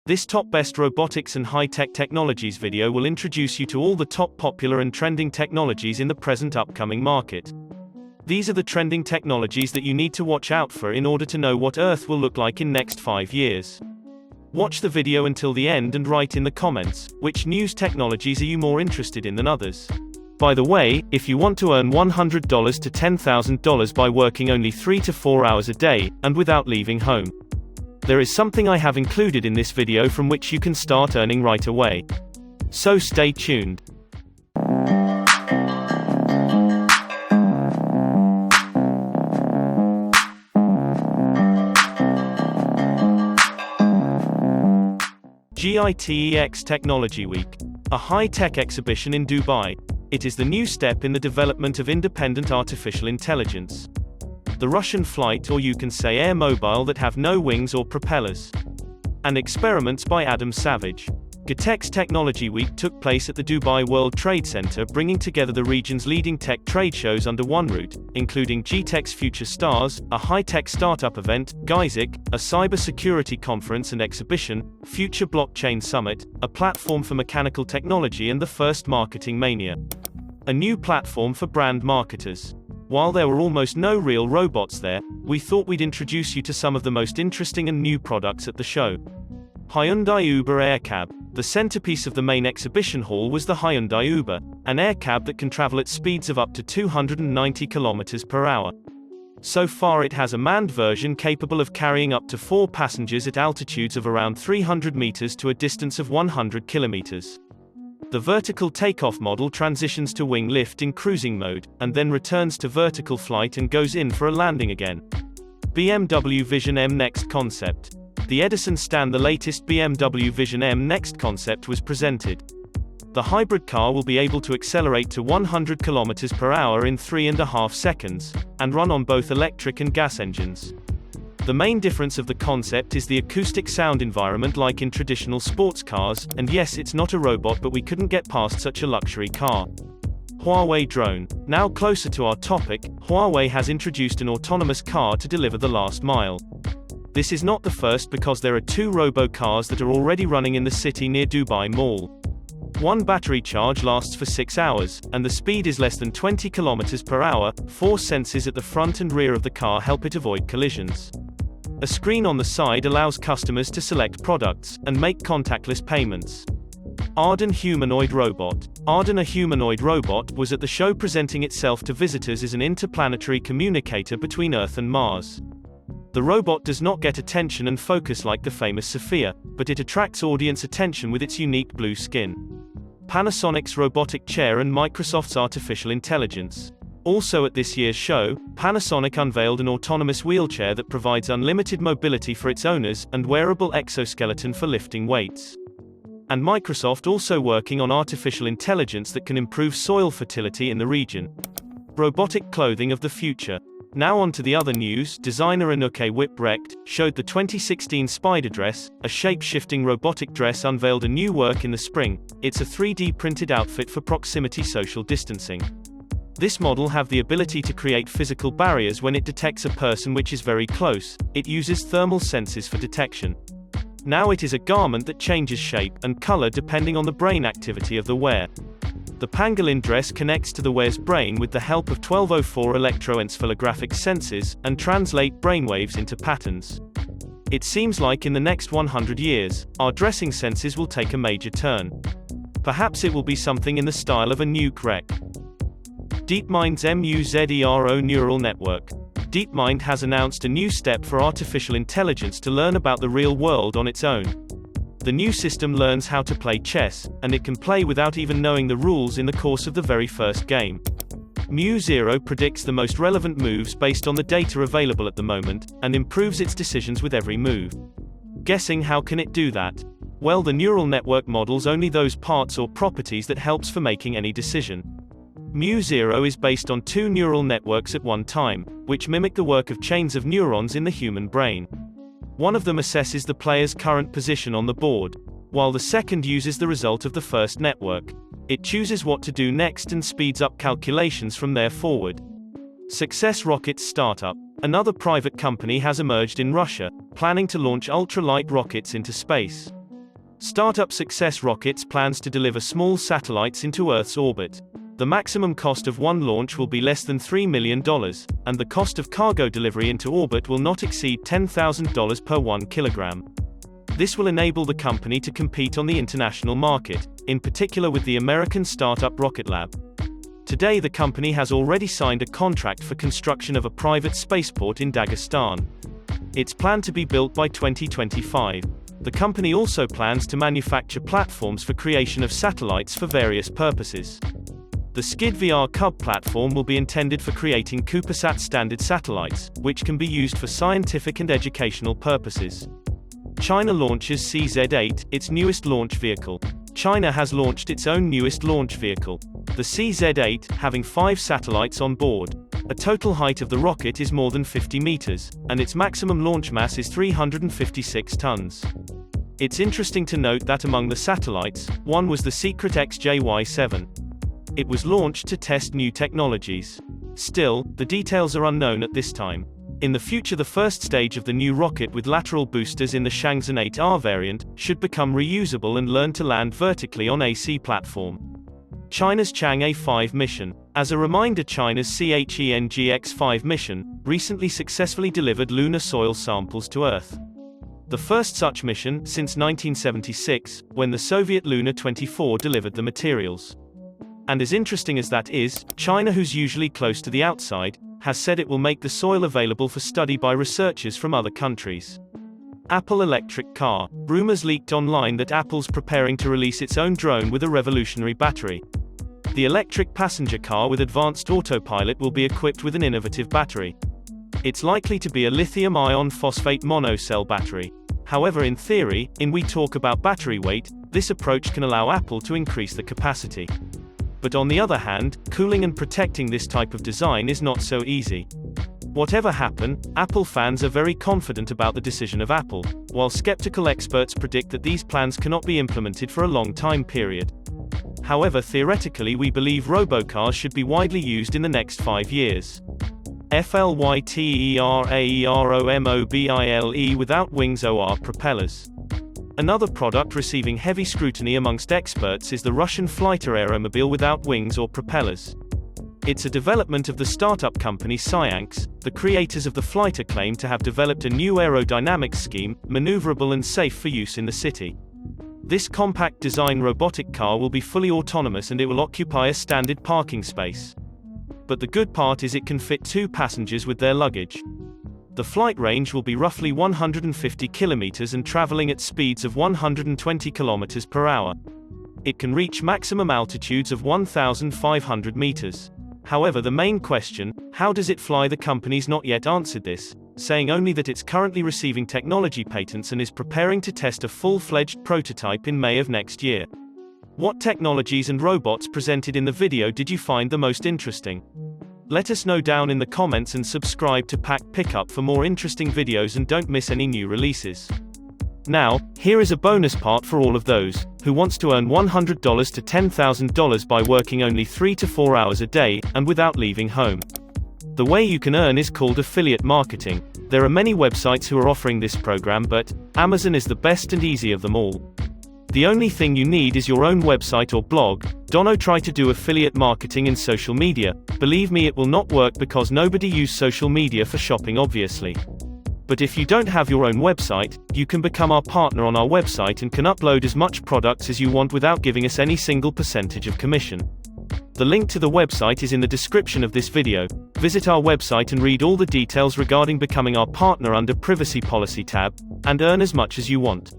This top best robotics and high-tech technologies video will introduce you to all the top popular and trending technologies in the present upcoming market. These are the trending technologies that you need to watch out for in order to know what Earth will look like in next 5 years. Watch the video until the end and write in the comments, which news technologies are you more interested in than others. By the way, if you want to earn $100 to $10,000 by working only 3 to 4 hours a day, and without leaving home, there is something I have included in this video from which you can start earning right away. So stay tuned. Gitex Technology Week, a high-tech exhibition in Dubai. It is the new step in the development of independent artificial intelligence. The Russian flight, or you can say air mobile, that have no wings or propellers. And experiments by Adam Savage. Gitex Technology Week took place at the Dubai World Trade Center, bringing together the region's leading tech trade shows under one roof, including Gitex Future Stars, a high-tech startup event, Gitex, a cybersecurity conference and exhibition, Future Blockchain Summit, a platform for mechanical technology, and the first Marketing Mania, a new platform for brand marketers. While there were almost no real robots there, we thought we'd introduce you to some of the most interesting and new products at the show. Hyundai Uber Air Cab. The centerpiece of the main exhibition hall was the Hyundai Uber, an air cab that can travel at speeds of up to 290 km per hour. So far it has a manned version capable of carrying up to 4 passengers at altitudes of around 300 meters to a distance of 100 kilometers. The vertical takeoff model transitions to wing lift in cruising mode, and then returns to vertical flight and goes in for a landing again. BMW Vision M Next Concept. The Edison stand, the latest BMW Vision M Next concept was presented. The hybrid car will be able to accelerate to 100 km per hour in 3.5 seconds, and run on both electric and gas engines. The main difference of the concept is the acoustic sound environment like in traditional sports cars, and yes, it's not a robot, but we couldn't get past such a luxury car. Huawei drone. Now closer to our topic, Huawei has introduced an autonomous car to deliver the last mile. This is not the first, because there are 2 robo-cars that are already running in the city near Dubai Mall. One battery charge lasts for 6 hours, and the speed is less than 20 km per hour. 4 sensors at the front and rear of the car help it avoid collisions. A screen on the side allows customers to select products, and make contactless payments. Ardan humanoid robot. Ardan, a humanoid robot, was at the show presenting itself to visitors as an interplanetary communicator between Earth and Mars. The robot does not get attention and focus like the famous Sophia, but it attracts audience attention with its unique blue skin. Panasonic's robotic chair and Microsoft's artificial intelligence. Also at this year's show, Panasonic unveiled an autonomous wheelchair that provides unlimited mobility for its owners, and wearable exoskeleton for lifting weights. And Microsoft also working on artificial intelligence that can improve soil fertility in the region. Robotic clothing of the future. Now on to the other news. Designer Anuke Whiprecht showed the 2016 Spider dress, a shape-shifting robotic dress unveiled a new work in the spring. It's a 3D printed outfit for proximity social distancing. This model have the ability to create physical barriers when it detects a person which is very close. It uses thermal sensors for detection. Now it is a garment that changes shape and color depending on the brain activity of the wearer. The pangolin dress connects to the wearer's brain with the help of 1204 electroencephalographic sensors, and translate brainwaves into patterns. It seems like in the next 100 years, our dressing senses will take a major turn. Perhaps it will be something in the style of a nuke wreck. DeepMinds MuZero neural network. DeepMind has announced a new step for artificial intelligence to learn about the real world on its own. The new system learns how to play chess, and it can play without even knowing the rules in the course of the very first game. MuZero predicts the most relevant moves based on the data available at the moment, and improves its decisions with every move. Guessing how can it do that? Well, the neural network models only those parts or properties that helps for making any decision. MuZero is based on 2 neural networks at one time, which mimic the work of chains of neurons in the human brain. One of them assesses the player's current position on the board, while the second uses the result of the first network. It chooses what to do next and speeds up calculations from there forward. Success Rockets startup. Another private company has emerged in Russia, planning to launch ultra-light rockets into space. Startup Success Rockets plans to deliver small satellites into Earth's orbit. The maximum cost of one launch will be less than $3 million, and the cost of cargo delivery into orbit will not exceed $10,000 per 1 kilogram. This will enable the company to compete on the international market, in particular with the American startup Rocket Lab. Today the company has already signed a contract for construction of a private spaceport in Dagestan. It's planned to be built by 2025. The company also plans to manufacture platforms for creation of satellites for various purposes. The SKID VR Cub platform will be intended for creating CubeSat standard satellites, which can be used for scientific and educational purposes. China launches CZ8, its newest launch vehicle. China has launched its own newest launch vehicle, the CZ8, having 5 satellites on board. A total height of the rocket is more than 50 meters, and its maximum launch mass is 356 tons. It's interesting to note that among the satellites, one was the secret XJY-7. It was launched to test new technologies. Still, the details are unknown at this time. In the future, the first stage of the new rocket with lateral boosters in the Chang'e 8R variant should become reusable and learn to land vertically on AC platform. China's Chang'e 5 mission. As a reminder, China's CHENGX-5 mission recently successfully delivered lunar soil samples to Earth. The first such mission since 1976, when the Soviet Luna 24 delivered the materials. And as interesting as that is, China, who's usually close to the outside, has said it will make the soil available for study by researchers from other countries. Apple electric car. Rumors leaked online that Apple's preparing to release its own drone with a revolutionary battery. The electric passenger car with advanced autopilot will be equipped with an innovative battery. It's likely to be a lithium iron phosphate monocell battery. However, in theory, we talk about battery weight, this approach can allow Apple to increase the capacity. But on the other hand, cooling and protecting this type of design is not so easy. Whatever happen, Apple fans are very confident about the decision of Apple, while skeptical experts predict that these plans cannot be implemented for a long time period. However, theoretically, we believe robocars should be widely used in the next 5 years. FLYTERAEROMOBILE without wings OR propellers. Another product receiving heavy scrutiny amongst experts is the Russian Flighter aeromobile without wings or propellers. It's a development of the startup company Scianx. The creators of the Flighter claim to have developed a new aerodynamics scheme, maneuverable and safe for use in the city. This compact design robotic car will be fully autonomous and it will occupy a standard parking space. But the good part is it can fit 2 passengers with their luggage. The flight range will be roughly 150 kilometers and traveling at speeds of 120 kilometers per hour. It can reach maximum altitudes of 1,500 meters. However, the main question, how does it fly? The company's not yet answered this, saying only that it's currently receiving technology patents and is preparing to test a full-fledged prototype in May of next year. What technologies and robots presented in the video did you find the most interesting? Let us know down in the comments and subscribe to Pack Pickup for more interesting videos and don't miss any new releases. Now, here is a bonus part for all of those who wants to earn $100 to $10,000 by working only 3 to 4 hours a day and without leaving home. The way you can earn is called affiliate marketing. There are many websites who are offering this program, but Amazon is the best and easy of them all. The only thing you need is your own website or blog. Don't try to do affiliate marketing in social media. Believe me, it will not work because nobody uses social media for shopping, obviously. But if you don't have your own website, you can become our partner on our website and can upload as much products as you want without giving us any single percentage of commission. The link to the website is in the description of this video. Visit our website and read all the details regarding becoming our partner under Privacy Policy tab, and earn as much as you want.